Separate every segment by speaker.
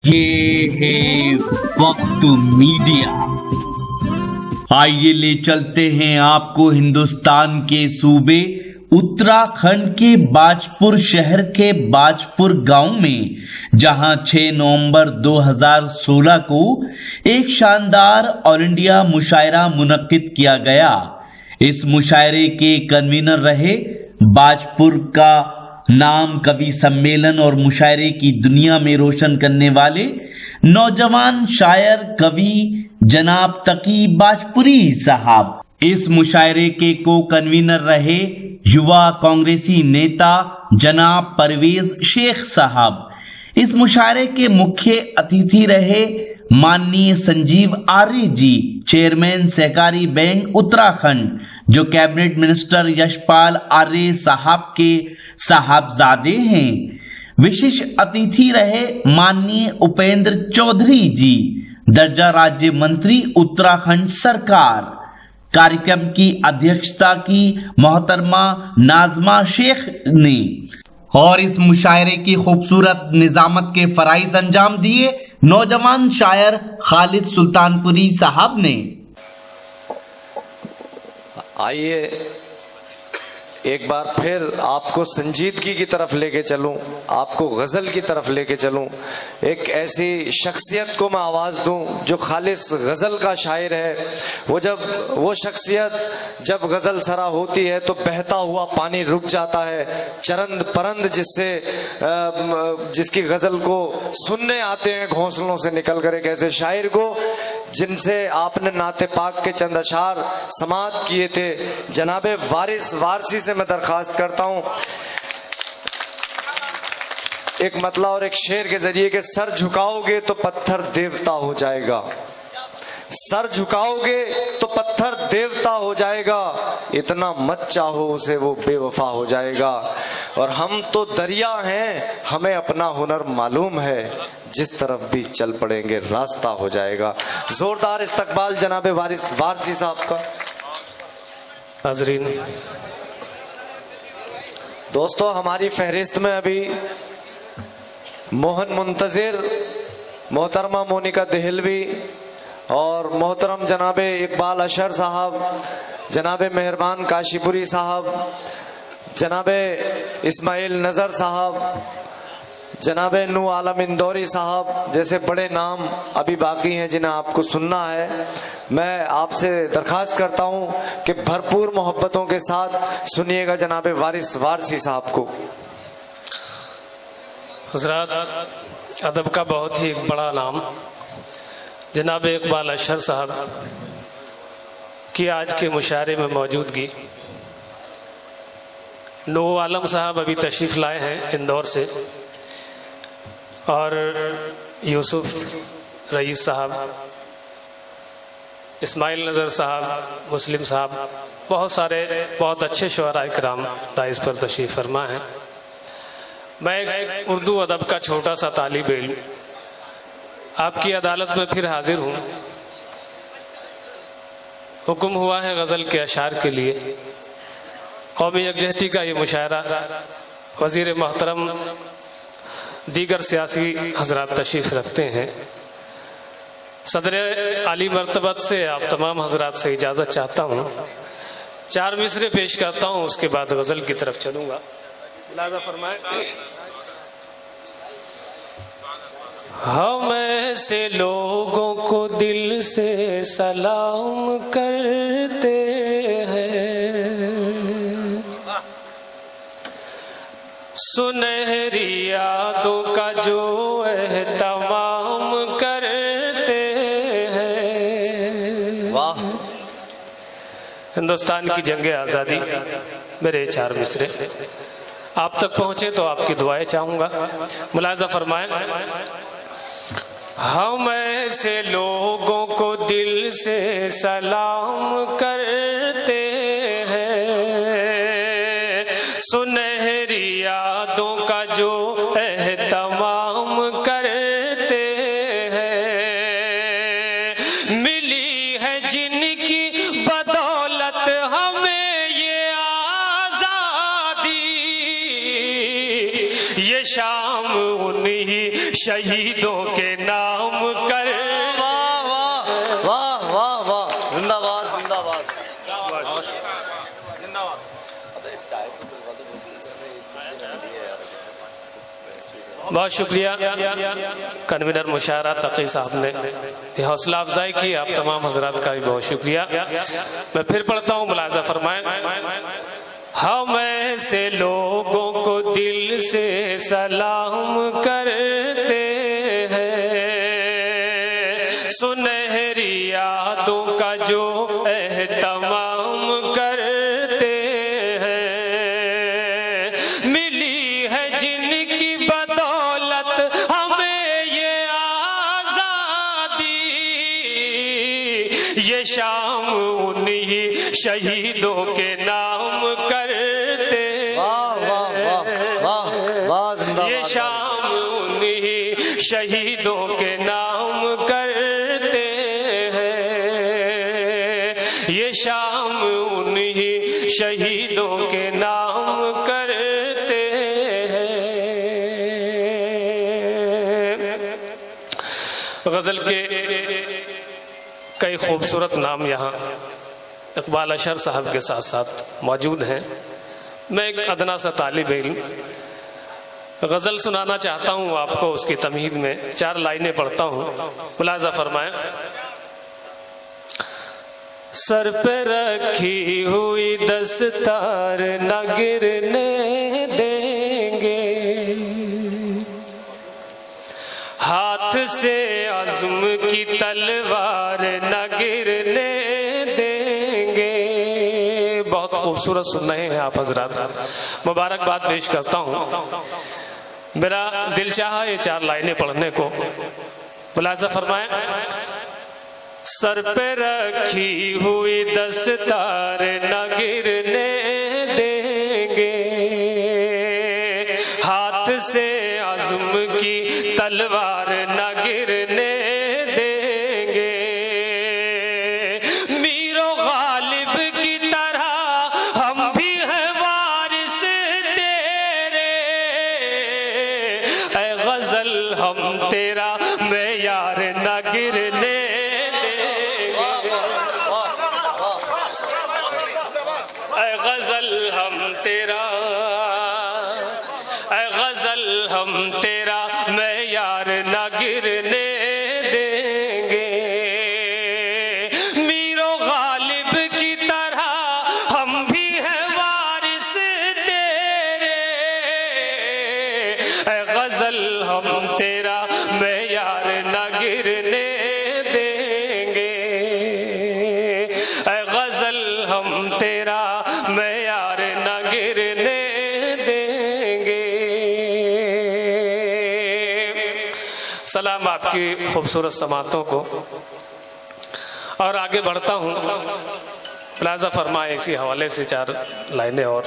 Speaker 1: ये है वक्त मीडिया। आइए ले चलते हैं आपको हिंदुस्तान के सूबे उत्तराखंड के बाजपुर शहर के बाजपुर गांव में, जहां 6 नवंबर 2016 को एक शानदार ऑल इंडिया मुशायरा मुनक्किद किया गया। इस मुशायरे के कन्वीनर रहे बाजपुर का नाम कवि सम्मेलन और मुशायरे की दुनिया में रोशन करने वाले नौजवान शायर कवि जनाब तकी बाजपुरी साहब। इस मुशायरे के को कन्वीनर रहे युवा कांग्रेसी नेता जनाब परवेज शेख साहब। इस मुशायरे के मुख्य अतिथि रहे माननीय संजीव आर्य जी, चेयरमैन सहकारी बैंक उत्तराखंड, जो कैबिनेट मिनिस्टर यशपाल आर्य साहब के साहबजादे हैं। विशिष्ट अतिथि रहे माननीय उपेंद्र चौधरी जी, दर्जा राज्य मंत्री उत्तराखंड सरकार। कार्यक्रम की अध्यक्षता की मोहतरमा नाजमा शेख ने और इस मुशायरे की खूबसूरत निजामत के फराइज अंजाम दिए नौजवान शायर खालिद सुल्तानपुरी साहब ने।
Speaker 2: आइए एक बार फिर आपको संजीदगी की तरफ लेके चलूं, आपको गजल की तरफ लेके चलूं। एक ऐसी शख्सियत को मैं आवाज दूं जो खालिस गजल का शायर है। वो शख्सियत जब गजल सरा होती है तो बहता हुआ पानी रुक जाता है। चरंद परंद जिसकी गजल को सुनने आते हैं घोंसलों से निकलकर, एक ऐसे शायर को जिनसे आपने नाते पाक के चंद अशार समात किए थे। जनाबे वारसी से मैं दरखास्त करता हूं एक मतला और एक शेर के जरिए कि सर झुकाओगे तो पत्थर देवता हो जाएगा, सर झुकाओगे तो पत्थर देवता हो जाएगा, इतना मत चाहो उसे वो बेवफा हो जाएगा। और हम तो दरिया हैं, हमें अपना हुनर मालूम है, जिस तरफ भी चल पड़ेंगे रास्ता हो जाएगा। जोरदार इस्तकबाल जनाबे वारसी साहब का।
Speaker 3: हाज़रीन,
Speaker 2: दोस्तों, हमारी फहरिस्त में अभी मोहन मुंतजिर, मोहतरमा मोनिका देहलवी और मोहतरम जनाबे इकबाल अशर साहब, जनाबे मेहरबान काशीपुरी साहब, जनाबे इस्माइल नज़र साहब, जनाबे नू आलम इंदौरी साहब जैसे बड़े नाम अभी बाकी हैं जिन्हें आपको सुनना है। मैं आपसे दरखास्त करता हूं कि भरपूर मोहब्बतों के साथ सुनिएगा जनाबे वारसी साहब को।
Speaker 3: हज़रात, अदब का बहुत ही एक बड़ा नाम जनाब इकबाल अशर साहब की आज के मुशायरे में मौजूदगी। नू आलम साहब अभी तशरीफ़ लाए हैं इंदौर से, और यूसुफ रईस साहब, इस्माइल नज़र साहब, मुस्लिम साहब, बहुत अच्छे शुअरा इकराम राइस पर तशरीफ़ फरमा हैं। मैं एक उर्दू अदब का छोटा सा तालिब इल्म आपकी अदालत में फिर हाजिर हूँ। हुक्म हुआ है गज़ल के अशार के लिए। कौमी यकजहती का ये मुशायरा वज़ीर मोहतरम दीगर सियासी हजरात तशरीफ़ रखते हैं। सदर आली मर्तबत से आप तमाम हजरात से इजाज़त चाहता हूँ। 4 मिसरे पेश करता हूँ, उसके बाद गज़ल की तरफ चलूँगा। लिहाजा फरमाएं। हम ऐसे लोगों को दिल से सलाम करते हैं, सुनहरी यादों का जो एहतमाम करते हैं।
Speaker 2: वाह!
Speaker 3: हिंदुस्तान की जंग आज़ादी, मेरे 4 मिसरे आप तक पहुंचे तो आपकी दुआएं चाहूंगा। मुलाजा फरमाएं। हम ऐसे लोगों को दिल से सलाम करते हैं, सुनहरी यादों का जो एहतमाम करते हैं। मिली है जिनकी बदौलत हमें ये आजादी, ये शाम उन्हीं शहीदों के नाम कर।
Speaker 2: वाह वाह वाह वाह वाह, जिंदाबाद जिंदाबाद।
Speaker 3: बहुत शुक्रिया कन्वीनर मुशायरा तकी साहब ने ये हौसला अफजाई की। आप तमाम हजरात का भी बहुत शुक्रिया। मैं फिर पढ़ता हूँ, मुलाजा फरमाएं। हम ऐसे लोगों को दिल से सलाम करते हैं, सुनहरी यादों का जो एहतमाम करते हैं। मिली है जिनकी बदौलत हमें ये आजादी, ये शाम उन्हीं शहीदों के नाम करते।
Speaker 2: वाह वाह वाह वाह वाह, जिंदाबाद।
Speaker 3: ये शाम उन्हीं शहीदों के नाम करते हैं, ये शाम उन्हीं शहीदों के नाम करते हैं। गजल के कई खूबसूरत नाम यहाँ इकबाल अशर साहब के साथ साथ मौजूद हैं। मैं एक अदना सा तालिब इल्म गजल सुनाना चाहता हूँ आपको। उसकी तमहीद में 4 लाइनें पढ़ता हूँ, मुलाजा फरमाएं। सर पे रखी हुई दस्तार न गिरने देंगे, हाथ से अज़्म की तलवार न गिरने देंगे। बहुत खूबसूरत सुन रहे हैं आप हजरात, मुबारकबाद पेश करता हूँ। मेरा दिल चाहा ये 4 लाइनें पढ़ने को, मुलाजा फरमाएं। सर पे रखी हुई दस्तार न गिरने देंगे, हाथ से अज़्म की तलवार न गिरने देंगे। मीरो गालिब की तरह हम भी हैं वारिस तेरे, ऐ गजल हम तेरा मेयार न गिरने। हम तेरा, ऐ गजल हम तेरा मेयार न गिरने देंगे। मीरो गालिब की तरह हम भी हैं वारिस तेरे, ऐ गजल हम तेरा मेयार न गिरने देंगे, ऐ गजल हम तेरा मेयार न गिरने देंगे। सलाम आपकी खूबसूरत समातों को। और आगे बढ़ता हूँ, प्लाजा फरमाए इसी हवाले से 4 लाइनें और।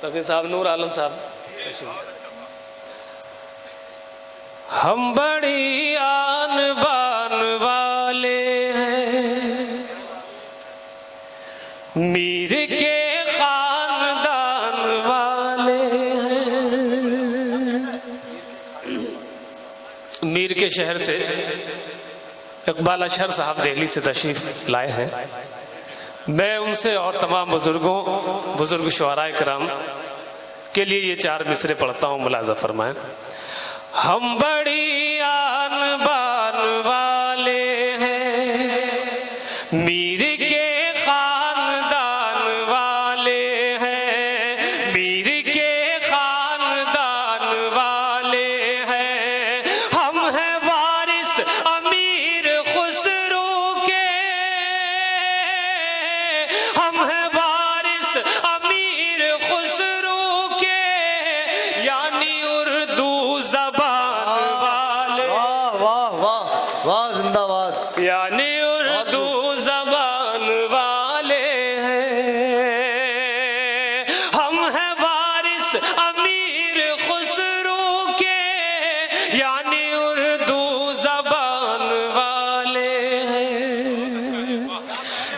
Speaker 3: रफी साहब, नूर आलम साहब। हम बड़ी आन बान वाले हैं, मीर के खानदान वाले हैं। मीर के शहर से इकबाल अशर साहब दिल्ली से तशरीफ लाए हैं। मैं उनसे और तमाम बुजुर्ग शुअराए किराम के लिए ये 4 मिसरे पढ़ता हूँ, मुलाजा फरमाएं। हम बड़ी आन बान वाले हैं, मीर के खानदान वाले हैं, मीर के खानदान वाले हैं। हम हैं वारिस अमीर खुसरो के, हम हैं वारिस अमीर खुसरो के, यानी उर्दू ज़बान वाले।
Speaker 2: वाह वाह वाह वाह, जिंदाबाद।
Speaker 3: यानी उर्दू ज़बान वाले हैं। हम हैं वारिस अमीर खुसरो के, यानी उर्दू ज़बान वाले हैं,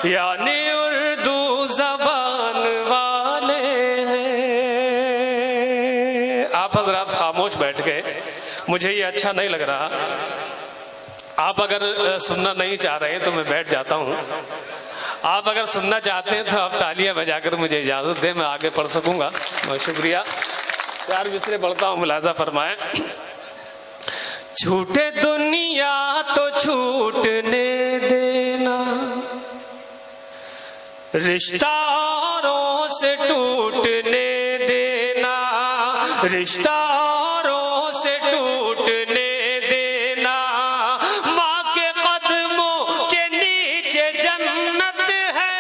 Speaker 3: यानी उर्दू ज़बान वाले हैं। आप हजरात खामोश बैठ गए, मुझे ये अच्छा नहीं लग रहा। आप अगर सुनना नहीं चाह रहे तो मैं बैठ जाता हूँ। आप अगर सुनना चाहते हैं तो आप तालियां बजाकर मुझे इजाजत दें, मैं आगे पढ़ सकूंगा। बहुत शुक्रिया। 4 मिसरे पढ़ता हूँ, मुलाजा फरमाए। छूटे दुनिया तो छूटने देना, रिश्ता औरों से टूटने देना, रिश्ता औरों से टूटने देना। माँ के कदमों के नीचे जन्नत है,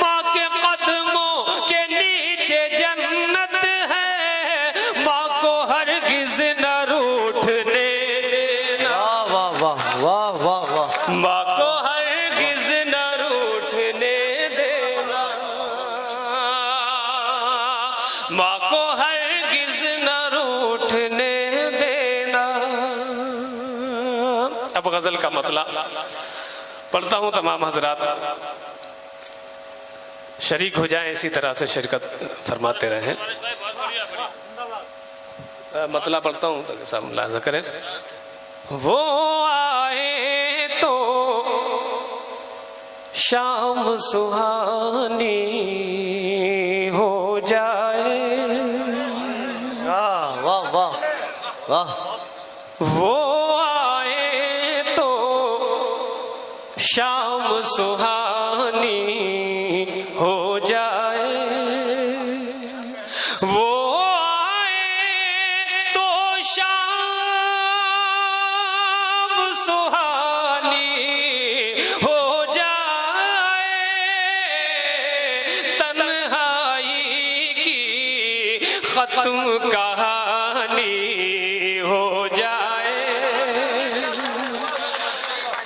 Speaker 3: माँ के कदमों के नीचे जन्नत है। माँ को हरगिज न रूठने देना,
Speaker 2: वाह वाह वाह वाह वाह।
Speaker 3: माँ को हरगिज न रूठने देना, माँ को हरगिज न रूठने देना। अब गजल का मतलब पढ़ता हूं, तमाम हजरात शरीक हो जाएं, इसी तरह से शिरकत फरमाते रहें। मतलब पढ़ता हूं तो सब मुलाजा करें। वो आए तो शाम सुहानी हो जाए,
Speaker 2: वाह वाह वाह वाह।
Speaker 3: वो आए तो शाम सुहानी हो जाए, वो आए तो शाम सुहानी हो जाए। तन्हाई की खत्म कहानी हो जाए,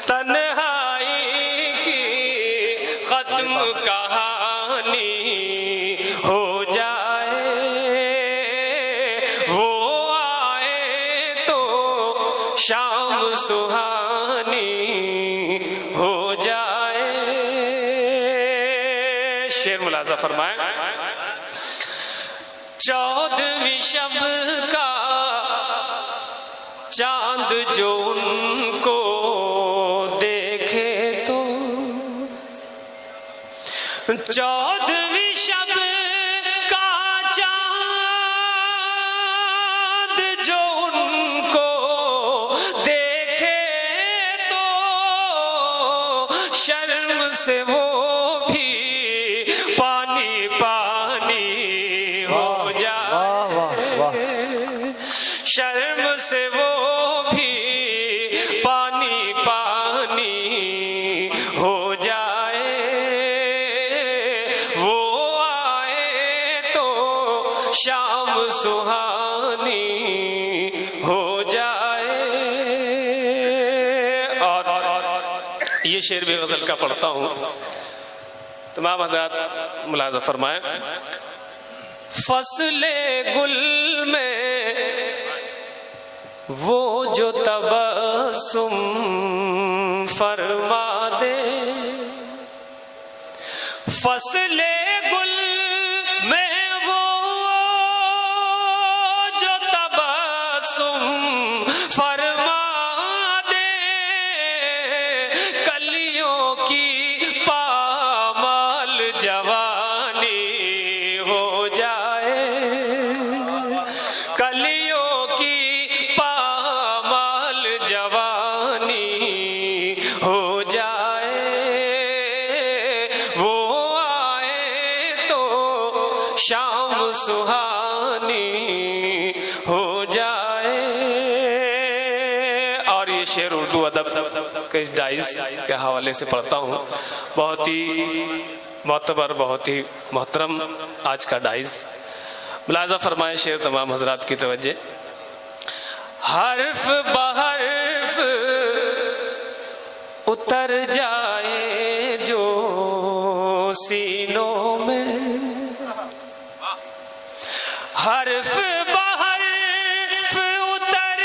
Speaker 3: तन्हाई की खत्म कहानी हो जाए। वो आए तो शाम सुहानी हो जाए। शेर मुलाजा फरमाए। 14वीं शब का चांद जो उनको देखे तो, 14वीं शब का चांद जो उनको देखे तो, शर्म से वो भी पानी पानी हो
Speaker 2: वाह वाह वाह।
Speaker 3: जाए, शर्म से वो भी पानी पानी हो जाए। वो आए तो शाम सुहानी हो जाए। और ये शेर भी गजल का पढ़ता हूँ, तमाम हज़रात मुलाज़ा फरमाए। फसले गुल में वो जो तबस्सुम फरमा दे, फसले गुल में वो जो तबस्सुम फरमा दे, कलियों की पामाल जवानी हो जाए, कलियों की पामाल जवानी हो जाए। वो आए तो शाम सुहानी हो जाए। और ये शेर उर्दू अदब के इस डाइस के हवाले से पढ़ता हूँ। बहुत ही मोतबर, बहुत ही मोहतरम आज का डाइस। मुलाजा फरमाए शेर, तमाम हजरात की तवज्जो। हर्फ बहर्फ उतर जाए जो सीनों में, हर्फ बहर्फ उतर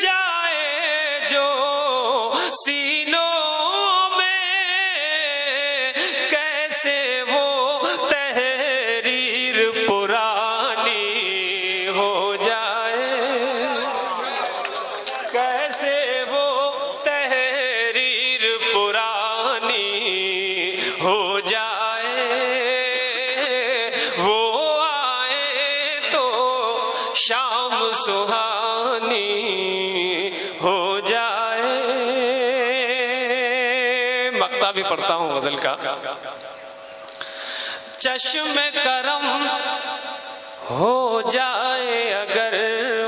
Speaker 3: जाए जो सीनों में, कैसे वो तहरीर पुरानी हो जाए, हो जाए। मक्ता भी पढ़ता हूं गजल का। चश्मे करम हो जाए अगर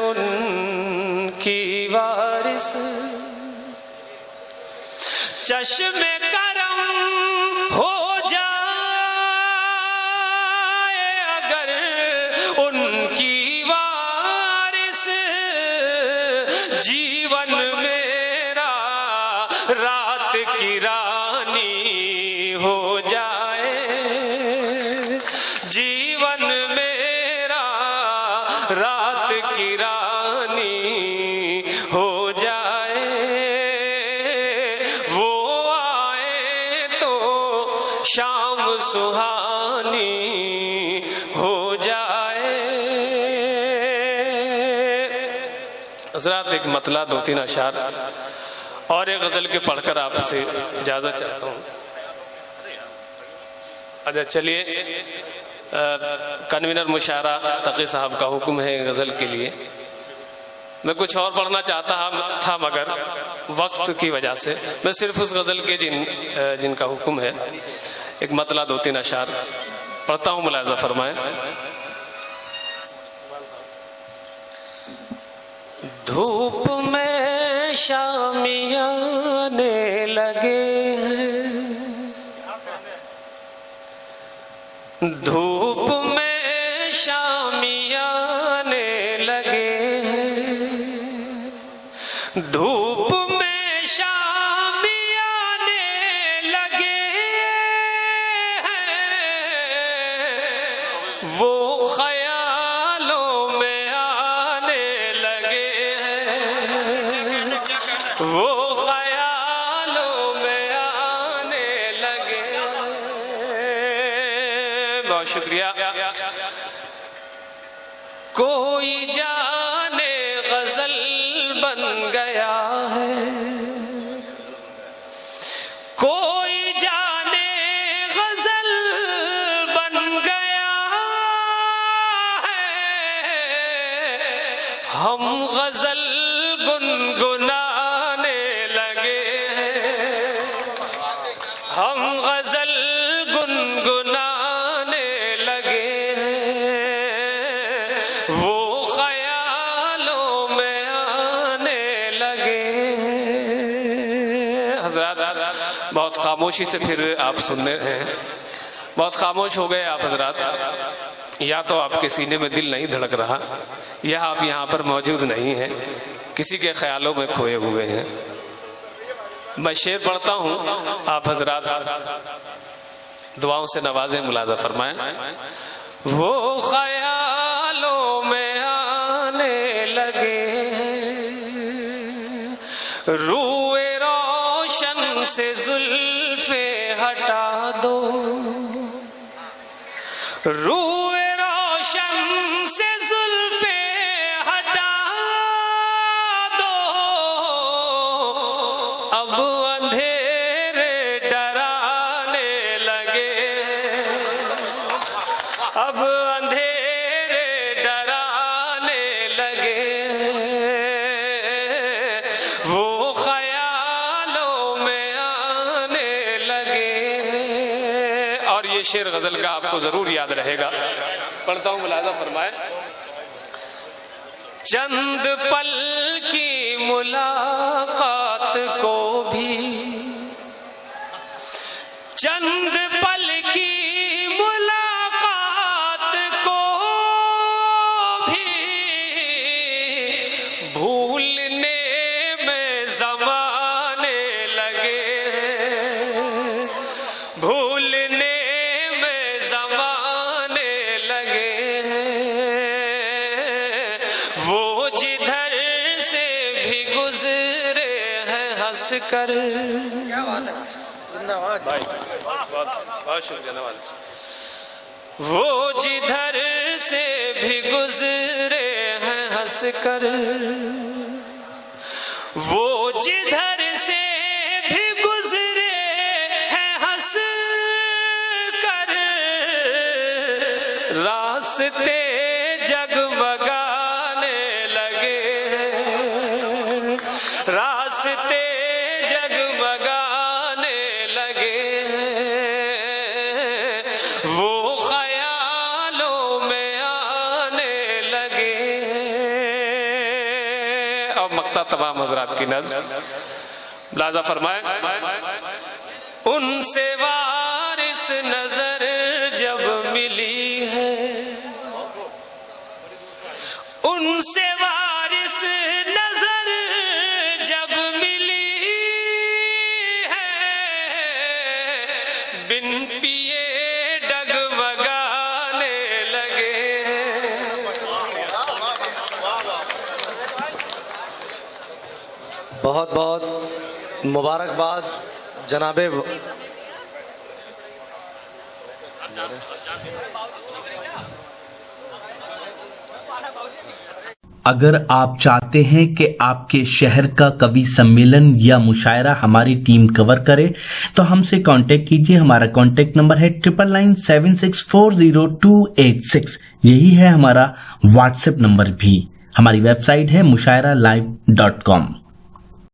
Speaker 3: उनकी वारिस, चश्मे करम हो जाए अगर उनकी वारिस, जीवन मेरा रात की रानी हो जाए, जीवन मेरा रात की रानी हो जाए। वो आए तो शाम सुहानी हो जाए। हज़रात एक मतला 2-3 अशार और एक गजल के पढ़कर आपसे इजाजत चाहता हूँ। अच्छा चलिए, कन्वीनर मुशायरा तकी साहब का हुक्म है गजल के लिए। मैं कुछ और पढ़ना चाहता था मगर वक्त की वजह से मैं सिर्फ उस गजल के जिनका हुक्म है एक मतला 2-3 अशार पढ़ता हूँ, मुलाजा फरमाएं। धूप में शामियाने लगे हैं, धूप में शामियाने लगे हैं, धूप में शामियाने लगे हैं, वो ख्यालों में आने लगे हैं, वो ख्यालों में आने लगे हैं। बहुत शुक्रिया। कोई जाने गजल बन गया है, कोई जाने गजल बन गया है, हम गजल गुनगुनाने लगे हैं, हम गजल गुनगुनाने लगे हैं, वो ख्यालों में आने लगे हैं। हजरात बहुत खामोशी से फिर आप सुनने हैं, बहुत खामोश हो गए आप हजरात। या तो आपके सीने में दिल नहीं धड़क रहा या आप यहाँ पर मौजूद नहीं हैं, किसी के ख्यालों में खोए हुए हैं। मैं शेर पढ़ता हूँ, आप हजरात दुआओं से नवाजें, मुलाजा फरमाएं। वो ख्यालों में आने लगे रूए रोशन से जुल्फे हटा दो, रूए रोशन से जुल्फे हटा दो, अब अंधेरे डराने लगे, अब अंधेरे डराने लगे, वो ख्यालों में आने लगे। और ये शेर गजल का आपको जरूर याद रहेगा, पढ़ता हूँ, मुलाजा फरमाए। चंद पल की मुलाकात को भी, चंद पल की मुलाकात को भी भूलने में ज़माने लगे, भूलने में ज़माने लगे, वो जिधर से भी गुजरे हैं हंस कर। क्या बात है, जिंदाबाद भाई, बहुत शुक्रिया नवाज। वो जिधर से भी गुजरे हैं हंस कर, वो जिधर से भी गुजरे हैं हंस कर, रास्ते जगमगाने लगे हैं, रास्ते जगमगाने लगे, वो ख्यालों में आने लगे। अब मक्ता तमाम हजरात की नज़्म लाजा फरमाए, उनसे वारिस नजर जब मिली है, उनसे वारिस नजर जब मिली है, बिन पिए डगमगाने लगे।
Speaker 2: बहुत बहुत मुबारकबाद जनाबे।
Speaker 1: अगर आप चाहते हैं कि आपके शहर का कवि सम्मेलन या मुशायरा हमारी टीम कवर करे तो हमसे कांटेक्ट कीजिए। हमारा कांटेक्ट नंबर है 9997640286। यही है हमारा व्हाट्सएप नंबर भी। हमारी वेबसाइट है mushairalive.com।